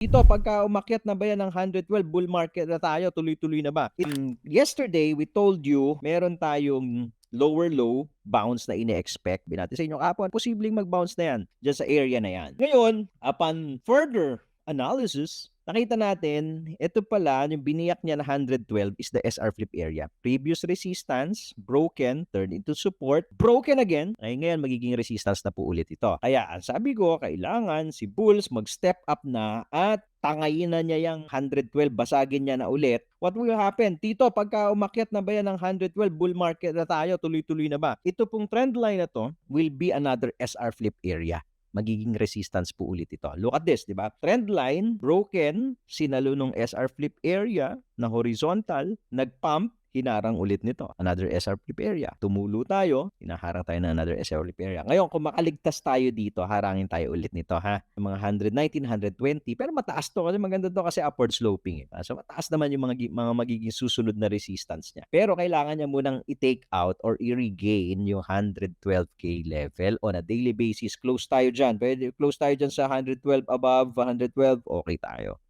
Dito pagka umakyat na ba yan ng 112, bull market na tayo, tuloy-tuloy na ba? Yesterday, we told you meron tayong lower low bounce na ine-expect. Binati sa inyo kapon, posibleng mag-bounce na yan dyan sa area na yan. Ngayon, upon further analysis, nakita natin, ito pala, yung biniyak niya na 112 is the SR flip area. Previous resistance, broken, turned into support, broken again, ay ngayon magiging resistance na po ulit ito. Kaya, ang sabi ko, kailangan si Bulls mag-step up na at tangayin na niya yung 112, basagin niya na ulit. What will happen? Tito, pagka umakyat na ba yan ng 112, bull market na tayo, tuloy-tuloy na ba? Ito pong trend line na to will be another SR flip area. Magiging resistance po ulit ito. Look at this, di ba? Trend line, broken, sinalo nung SR flip area na horizontal, nag-pump, hinarang ulit nito. Another SR flip area. Tumulo tayo, hinaharang tayo ng another SR flip area. Ngayon, kung makaligtas tayo dito, harangin tayo ulit nito, ha? Yung mga 119, 120, pero mataas to kasi maganda to kasi upward sloping. So mataas naman yung mga magiging susunod na resistance niya. Pero kailangan niya munang i-take out or i-regain yung 112K level on a daily basis. Close tayo dyan. Pwede close tayo dyan sa 112 above, 112, okay tayo.